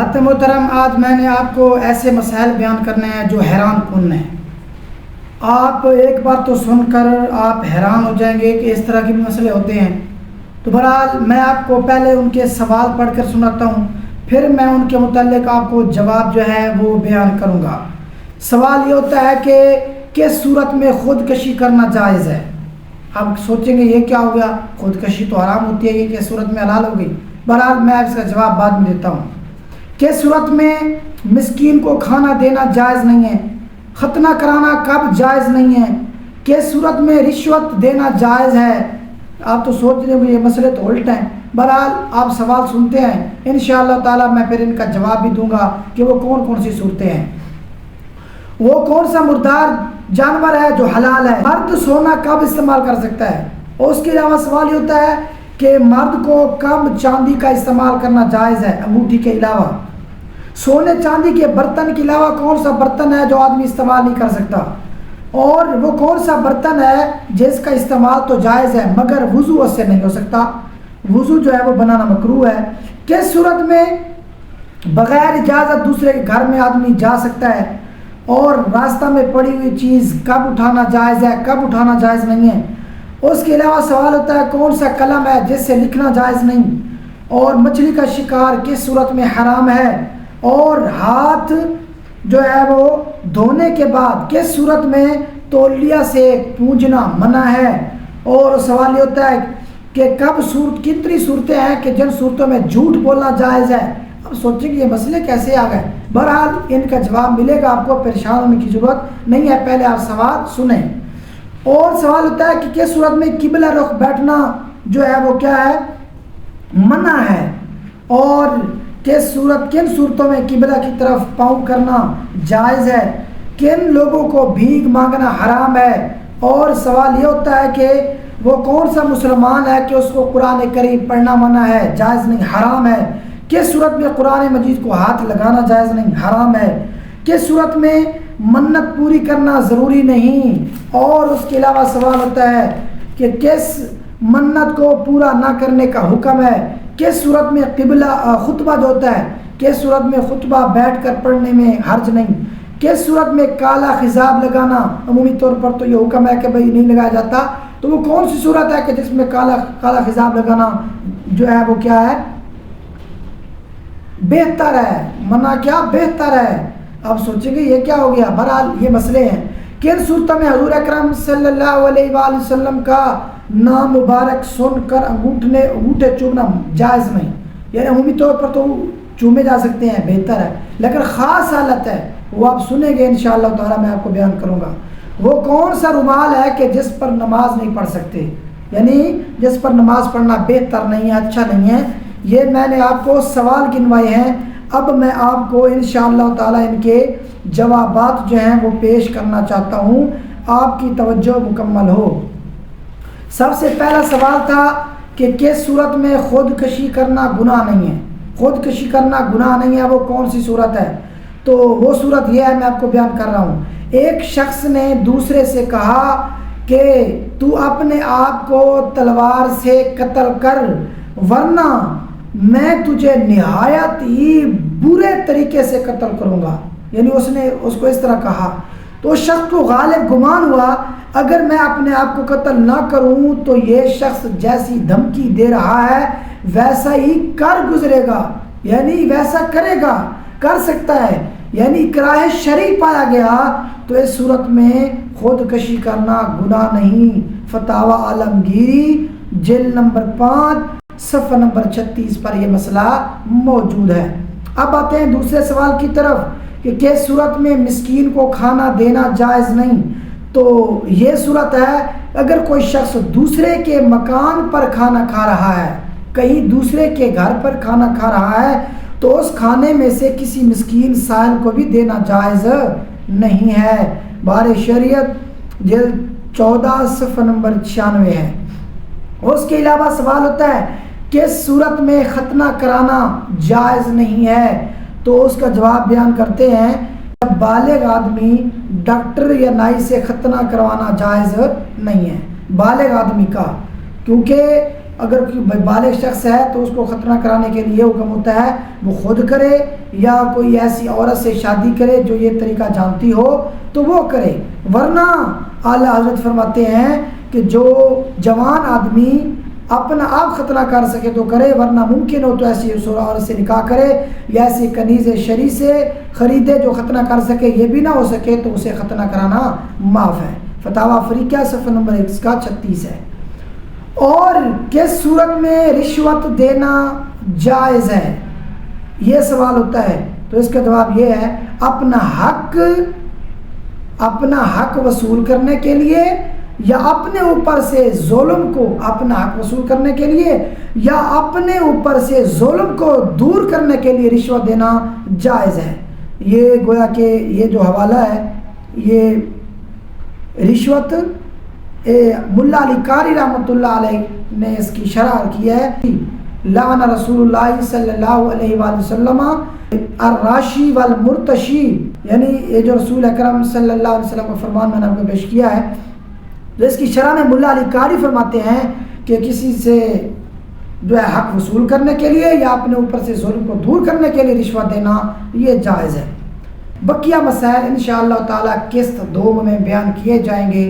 حضرات محترم، آج میں نے آپ کو ایسے مسائل بیان کرنے ہیں جو حیران کن ہیں۔ آپ ایک بار تو سن کر آپ حیران ہو جائیں گے کہ اس طرح کے مسئلے ہوتے ہیں۔ تو بہرحال میں آپ کو پہلے ان کے سوال پڑھ کر سناتا ہوں، پھر میں ان کے متعلق آپ کو جواب جو ہے وہ بیان کروں گا۔ سوال یہ ہوتا ہے کہ کس صورت میں خودکشی کرنا جائز ہے؟ آپ سوچیں گے یہ کیا ہو گیا، خودکشی تو حرام ہوتی ہے، یہ کس صورت میں حلال ہو گئی؟ بہرحال میں اس کا جواب بعد میں دیتا ہوں۔ کس صورت میں مسکین کو کھانا دینا جائز نہیں ہے؟ ختنہ کرانا کب جائز نہیں ہے؟ کس صورت میں رشوت دینا جائز ہے؟ آپ تو سوچ رہے ہو یہ مسئلے تو الٹ ہیں۔ بہرحال آپ سوال سنتے ہیں، انشاءاللہ تعالی میں پھر ان کا جواب بھی دوں گا کہ وہ کون کون سی صورتیں ہیں۔ وہ کون سا مردار جانور ہے جو حلال ہے؟ مرد سونا کب استعمال کر سکتا ہے؟ اور اس کے علاوہ سوال یہ ہوتا ہے کہ مرد کو کب چاندی کا استعمال کرنا جائز ہے انگوٹھی کے علاوہ؟ سونے چاندی کے برتن کے علاوہ کون سا برتن ہے جو آدمی استعمال نہیں کر سکتا؟ اور وہ کون سا برتن ہے جس کا استعمال تو جائز ہے مگر وضو اس سے نہیں ہو سکتا؟ وضو جو ہے وہ بنانا مکروہ ہے۔ کس صورت میں بغیر اجازت دوسرے کے گھر میں آدمی جا سکتا ہے؟ اور راستہ میں پڑی ہوئی چیز کب اٹھانا جائز ہے، کب اٹھانا جائز نہیں ہے؟ اس کے علاوہ سوال ہوتا ہے کون سا قلم ہے جس سے لکھنا جائز نہیں؟ اور مچھلی کا شکار کس صورت میں حرام ہے؟ اور ہاتھ جو ہے وہ دھونے کے بعد کس صورت میں تولیہ سے پونجنا منع ہے؟ اور سوال یہ ہوتا ہے کہ کتنی صورتیں ہیں کہ جن صورتوں میں جھوٹ بولنا جائز ہے؟ اب سوچیں کہ یہ مسئلے کیسے آ گئے؟ بہرحال ان کا جواب ملے گا، آپ کو پریشان ہونے کی ضرورت نہیں ہے، پہلے آپ سوال سنیں۔ اور سوال ہوتا ہے کہ کس صورت میں قبلہ رخ بیٹھنا جو ہے وہ کیا ہے، منع ہے؟ اور کن صورتوں میں قبلہ کی طرف پاؤں کرنا جائز ہے؟ کن لوگوں کو بھیک مانگنا حرام ہے؟ اور سوال یہ ہوتا ہے کہ وہ کون سا مسلمان ہے کہ اس کو قرآن کریم پڑھنا منع ہے، جائز نہیں، حرام ہے؟ کس صورت میں قرآن مجید کو ہاتھ لگانا جائز نہیں، حرام ہے؟ کس صورت میں منت پوری کرنا ضروری نہیں؟ اور اس کے علاوہ سوال ہوتا ہے کہ کس منت کو پورا نہ کرنے کا حکم ہے؟ کس صورت میں خطبہ جو ہوتا ہے، کس صورت میں خطبہ بیٹھ کر پڑھنے میں حرج نہیں؟ کس صورت میں کالا خضاب لگانا عمومی طور پر تو یہ حکم ہے کہ بھئی نہیں لگایا جاتا، تو وہ کون سی صورت ہے کہ جس میں کالا خضاب لگانا جو ہے وہ کیا ہے، بہتر ہے؟ منع کیا بہتر ہے؟ اب سوچیں گے یہ کیا ہو گیا؟ بہرحال یہ مسئلے ہیں۔ کن صورتوں میں حضور اکرم صلی اللہ علیہ وآلہ وسلم کا نام مبارک سن کر انگوٹھے چومنا جائز نہیں؟ یعنی عمومی طور پر تو چومے جا سکتے ہیں، بہتر ہے، لیکن خاص حالت ہے وہ آپ سنیں گے انشاءاللہ تعالی، میں آپ کو بیان کروں گا۔ وہ کون سا رومال ہے کہ جس پر نماز نہیں پڑھ سکتے، یعنی جس پر نماز پڑھنا بہتر نہیں ہے، اچھا نہیں ہے؟ یہ میں نے آپ کو سوال گنوائے ہیں، اب میں آپ کو انشاءاللہ تعالی ان کے جوابات جو ہیں وہ پیش کرنا چاہتا ہوں، آپ کی توجہ مکمل ہو۔ سب سے پہلا سوال تھا کہ کس صورت میں خودکشی کرنا گناہ نہیں ہے؟ خودکشی کرنا گناہ نہیں ہے، وہ کون سی صورت ہے؟ تو وہ صورت یہ ہے، میں آپ کو بیان کر رہا ہوں۔ ایک شخص نے دوسرے سے کہا کہ تو اپنے آپ کو تلوار سے قتل کر ورنہ میں تجھے نہایت ہی برے طریقے سے قتل کروں گا، یعنی اس نے اس کو اس طرح کہا۔ تو اس شخص کو غالب گمان ہوا اگر میں اپنے آپ کو قتل نہ کروں تو یہ شخص جیسی دھمکی دے رہا ہے ویسا ہی کر گزرے گا، یعنی ویسا کرے گا، کر سکتا ہے، یعنی اکراہ شرعی پایا گیا، تو اس صورت میں خودکشی کرنا گناہ نہیں۔ فتاوی عالمگیری جلد نمبر 5 صفحہ نمبر 36 پر یہ مسئلہ موجود ہے۔ اب آتے ہیں دوسرے سوال کی طرف کہ کس صورت میں مسکین کو کھانا دینا جائز نہیں؟ تو یہ صورت ہے اگر کوئی شخص دوسرے کے مکان پر کھانا کھا رہا ہے، کہیں دوسرے کے گھر پر کھانا کھا رہا ہے، تو اس کھانے میں سے کسی مسکین سائل کو بھی دینا جائز نہیں ہے۔ بار شریعت جلد 14 صفحہ نمبر 96 ہے۔ اس کے علاوہ سوال ہوتا ہے کس صورت میں ختنہ کرانا جائز نہیں ہے؟ تو اس کا جواب بیان کرتے ہیں، جب بالغ آدمی ڈاکٹر یا نائی سے ختنہ کروانا جائز نہیں ہے، بالغ آدمی کا، کیونکہ اگر کوئی بالغ شخص ہے تو اس کو ختنہ کرانے کے لیے حکم ہوتا ہے وہ خود کرے یا کوئی ایسی عورت سے شادی کرے جو یہ طریقہ جانتی ہو تو وہ کرے، ورنہ اعلیٰ حضرت فرماتے ہیں کہ جو جوان آدمی اپنا آپ ختنہ کر سکے تو کرے، ورنہ ممکن ہو تو ایسی عورت سے نکاح کرے یا ایسی کنیز شرعی سے خریدے جو ختنہ کر سکے، یہ بھی نہ ہو سکے تو اسے ختنہ کرانا معاف ہے۔ فتاوی افریقہ صفحہ نمبر 36 ہے۔ اور کس صورت میں رشوت دینا جائز ہے، یہ سوال ہوتا ہے، تو اس کا جواب یہ ہے اپنا حق وصول کرنے کے لیے یا اپنے اوپر سے ظلم کو اپنا حق وصول کرنے کے لیے یا اپنے اوپر سے ظلم کو دور کرنے کے لیے رشوت دینا جائز ہے۔ یہ گویا کہ یہ جو حوالہ ہے یہ رشوت ملا علی قاری رحمۃ اللہ علیہ نے اس کی شرح کی ہے۔ لعن رسول اللہ صلی اللہ علیہ وآلہ وسلم الراشی والمرتشی، یعنی یہ جو رسول اکرم صلی اللہ علیہ وسلم کا فرمان میں نے آپ کو پیش کیا ہے، تو اس کی شرح میں ملا علی قاری فرماتے ہیں کہ کسی سے جو ہے حق وصول کرنے کے لیے یا اپنے اوپر سے ظلم کو دور کرنے کے لیے رشوت دینا یہ جائز ہے۔ بقیہ مسائل انشاءاللہ تعالی قسط 2 میں بیان کیے جائیں گے۔